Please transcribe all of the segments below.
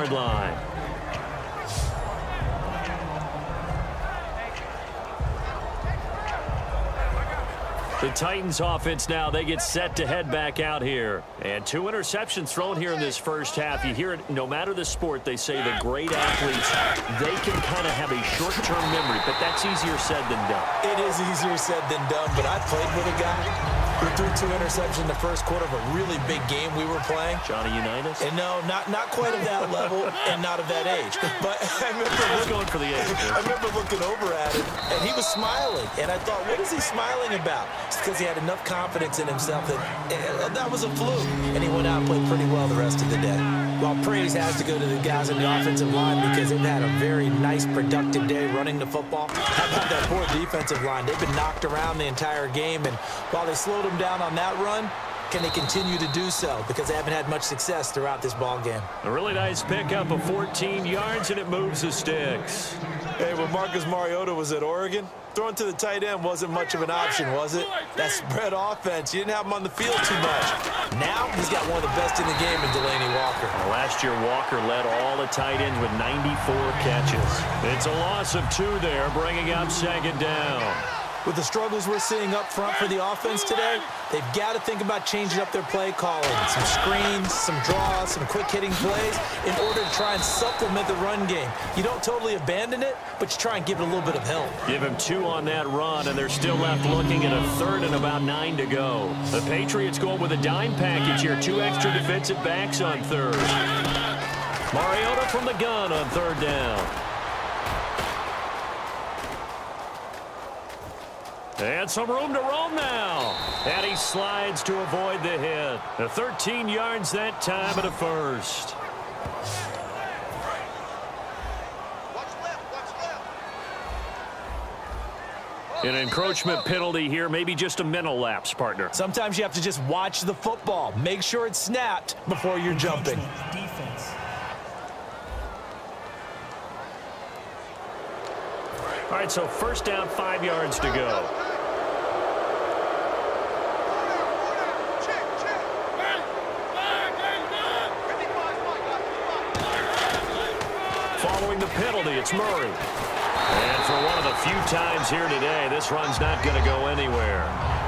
yard line. The Titans offense now, they get set to head back out here. And 2 interceptions thrown here in this first half. You hear it, no matter the sport, they say the great athletes, they can kind of have a short-term memory, but that's easier said than done. It is easier said than done, but I played with a guy who threw 2 interceptions in the first quarter of a really big game we were playing. Johnny Unitas? And no, not quite of that level and not of that age. But I remember going for the age. I remember looking over at him, and he was smiling. And I thought, what is he smiling about? It's because he had enough confidence in himself that was a fluke. And he went out and played pretty well the rest of the day. Well, praise has to go to the guys on the offensive line because they've had a very nice, productive day running the football. How about that poor defensive line? They've been knocked around the entire game, and while they slowed them down on that run, can they continue to do so? Because they haven't had much success throughout this ball game. A really nice pickup of 14 yards, and it moves the sticks. Hey, when Marcus Mariota was at Oregon, throwing to the tight end wasn't much of an option, was it? That spread offense, you didn't have him on the field too much. Now he's got one of the best in the game in Delaney Walker. Last year, Walker led all the tight ends with 94 catches. It's a loss of 2 there, bringing up 2nd down. With the struggles we're seeing up front for the offense today, they've got to think about changing up their play calling. Some screens, some draws, some quick-hitting plays in order to try and supplement the run game. You don't totally abandon it, but you try and give it a little bit of help. Give him 2 on that run, and they're still left looking at a 3rd and about 9 to go. The Patriots going with a dime package here. 2 extra defensive backs on 3rd. Mariota from the gun on 3rd down. And some room to roam now. And he slides to avoid the hit. 13 yards that time at a 1st. An encroachment penalty here, maybe just a mental lapse, partner. Sometimes you have to just watch the football. Make sure it's snapped before you're jumping. All right, so 1st down, 5 yards to go. Following the penalty, it's Murray. And for one of the few times here today, this run's not going to go anywhere.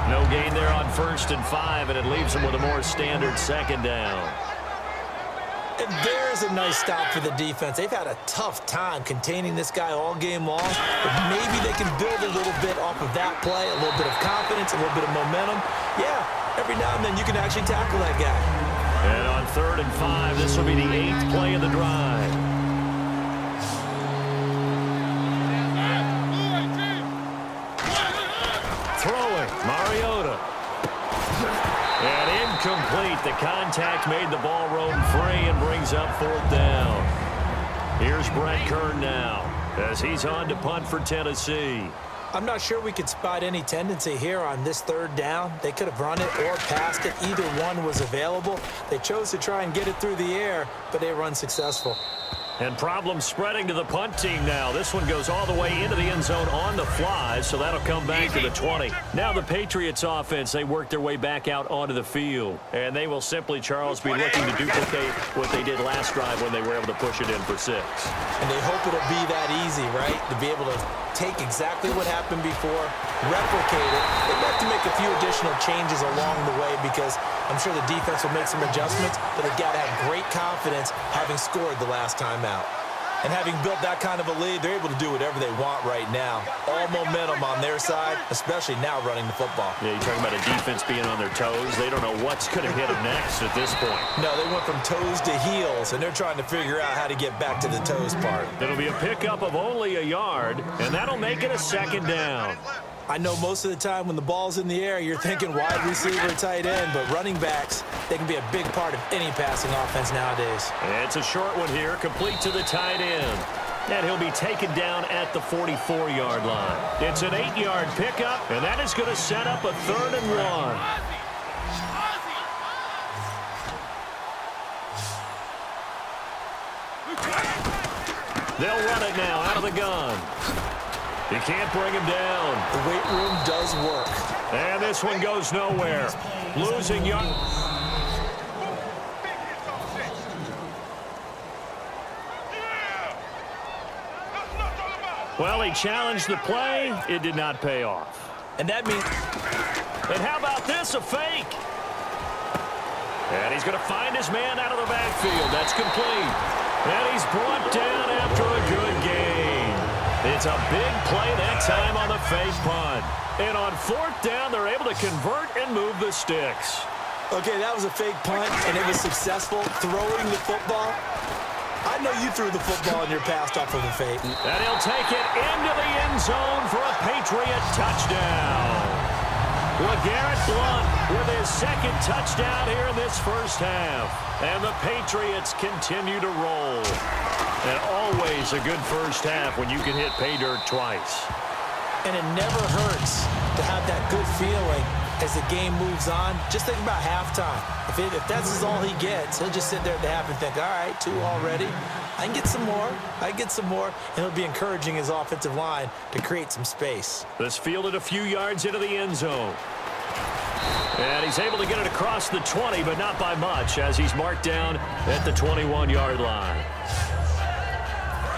No gain there on 1st and 5, and it leaves them with a more standard 2nd down. And there's a nice stop for the defense. They've had a tough time containing this guy all game long, but maybe they can build a little bit off of that play, a little bit of confidence, a little bit of momentum. Yeah, every now and then you can actually tackle that guy. And on 3rd and 5, this will be the 8th play of the drive. Throwing, Mariota. And incomplete. The contact made the ball roam free and brings up 4th down. Here's Brett Kern now as he's on to punt for Tennessee. I'm not sure we could spot any tendency here on this 3rd down. They could have run it or passed it. Either one was available. They chose to try and get it through the air, but they were unsuccessful. And problems spreading to the punt team now. This one goes all the way into the end zone on the fly, so that'll come back to the 20. Now the Patriots offense, they work their way back out onto the field. And they will simply, Charles, be looking to duplicate what they did last drive when they were able to push it in for 6. And they hope it'll be that easy, right? To be able to take exactly what happened before, replicate it. They'd have to make a few additional changes along the way because I'm sure the defense will make some adjustments, but they've got to have great confidence having scored the last time out. And having built that kind of a lead, they're able to do whatever they want right now. All momentum on their side, especially now running the football. Yeah, you're talking about a defense being on their toes. They don't know what's going to hit them next at this point. No, they went from toes to heels, and they're trying to figure out how to get back to the toes part. It'll be a pickup of only a yard, and that'll make it a 2nd down. I know most of the time when the ball's in the air, you're thinking wide receiver, tight end, but running backs, they can be a big part of any passing offense nowadays. It's a short one here, complete to the tight end. And he'll be taken down at the 44-yard line. It's an 8-yard pickup, and that is going to set up a 3rd and 1. They'll run it now out of the gun. You can't bring him down. The weight room does work. And this one goes nowhere. Losing yard. Well, he challenged the play. It did not pay off. And that means... And how about this, a fake? And he's going to find his man out of the backfield. That's complete. And he's brought down after a good gain. It's a big play that time on the fake punt. And on fourth down, they're able to convert and move the sticks. Okay, that was a fake punt, and it was successful throwing the football. I know you threw the football in your pass off of a fake. And he'll take it into the end zone for a Patriot touchdown. LeGarrette Blount with his second touchdown here in this first half. And the Patriots continue to roll. And always a good first half when you can hit pay dirt twice. And it never hurts to have that good feeling as the game moves on. Just think about halftime. If that's all he gets, he'll just sit there at the half and think, all right, 2 already. I can get some more. I can get some more. And he'll be encouraging his offensive line to create some space. This fielded a few yards into the end zone. And he's able to get it across the 20, but not by much, as he's marked down at the 21-yard line.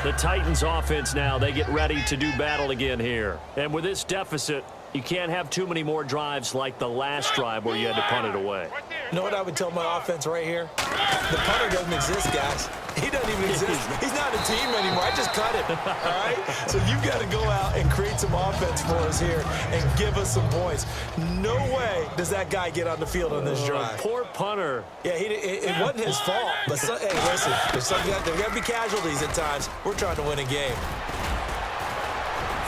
The Titans offense now, they get ready to do battle again here. And with this deficit, you can't have too many more drives like the last drive where you had to punt it away. You know what I would tell my offense right here? The punter doesn't exist, guys. He doesn't even exist. He's not a team anymore. I just cut him, all right? So you've got to go out and create some offense for us here and give us some points. No way does that guy get on the field on this drive. Poor punter. Yeah, it wasn't his fault. But, hey, listen, there's got to be casualties at times. We're trying to win a game.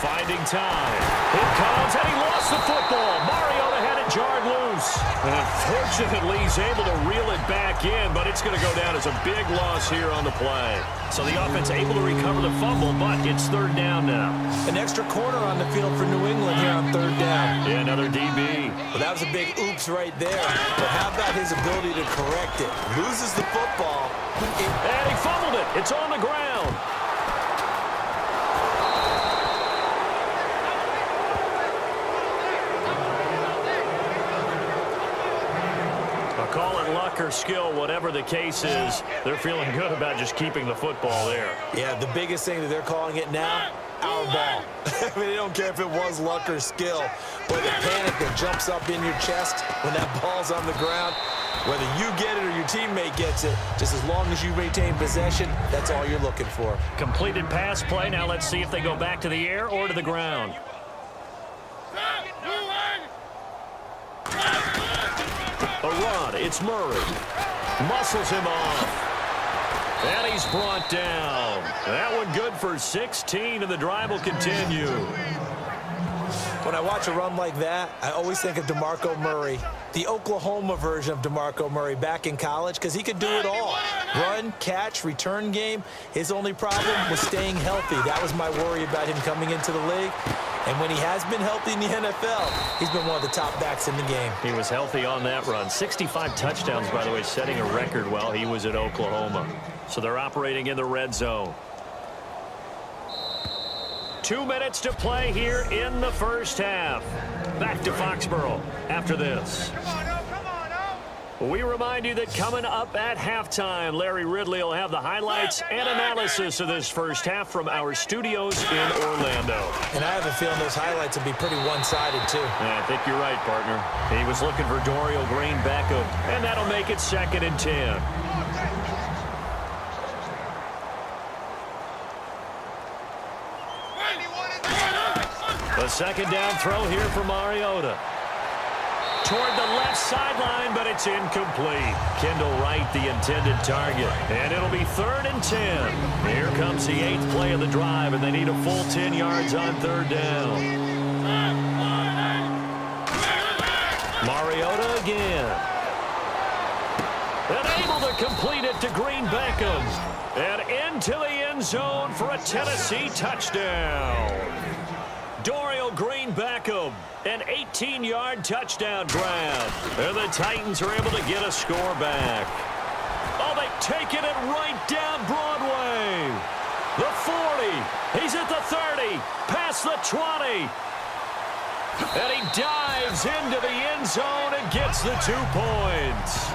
Finding time. Here comes, and he lost the football. Mariota had it jarred loose. And unfortunately, he's able to reel it back in, but it's going to go down as a big loss here on the play. So the offense able to recover the fumble, but it's third down now. An extra corner on the field for New England here on third down. Yeah, another DB. Well, that was a big oops right there. But how about his ability to correct it? Loses the football. And he fumbled it. It's on the ground. Call it luck or skill, whatever the case is, they're feeling good about just keeping the football there. Yeah, the biggest thing that they're calling it now, our ball. I mean, they don't care if it was luck or skill, but the panic that jumps up in your chest when that ball's on the ground, whether you get it or your teammate gets it, just as long as you maintain possession, that's all you're looking for. Completed pass play. Now let's see if they go back to the air or to the ground. A run, it's Murray. Muscles him off. And he's brought down. That one good for 16, and the drive will continue. When I watch a run like that, I always think of DeMarco Murray, the Oklahoma version of DeMarco Murray back in college, because he could do it all. Run, catch, return game. His only problem was staying healthy. That was my worry about him coming into the league. And when he has been healthy in the NFL, he's been one of the top backs in the game. He was healthy on that run. 65 touchdowns, by the way, setting a record while he was at Oklahoma. So they're operating in the red zone. 2 minutes to play here in the first half. Back to Foxborough after this. We remind you that coming up at halftime, Larry Ridley will have the highlights and analysis of this first half from our studios in Orlando. And I have a feeling those highlights will be pretty one-sided, too. I think you're right, partner. He was looking for Dorial Green Beckham, and that'll make it 2nd and 10. The second down throw here for Mariota. Toward the left sideline, but it's incomplete. Kendall Wright, the intended target. And it'll be 3rd and 10. Here comes the 8th play of the drive, and they need a full 10 yards on third down. Mariota again. And able to complete it to Green Beckham. And into the end zone for a Tennessee touchdown. Dorial Green Beckham, an 18-yard touchdown grab. And the Titans are able to get a score back. Oh, they taking it right down Broadway. The 40. He's at the 30. Past the 20. And he dives into the end zone and gets the 2 points.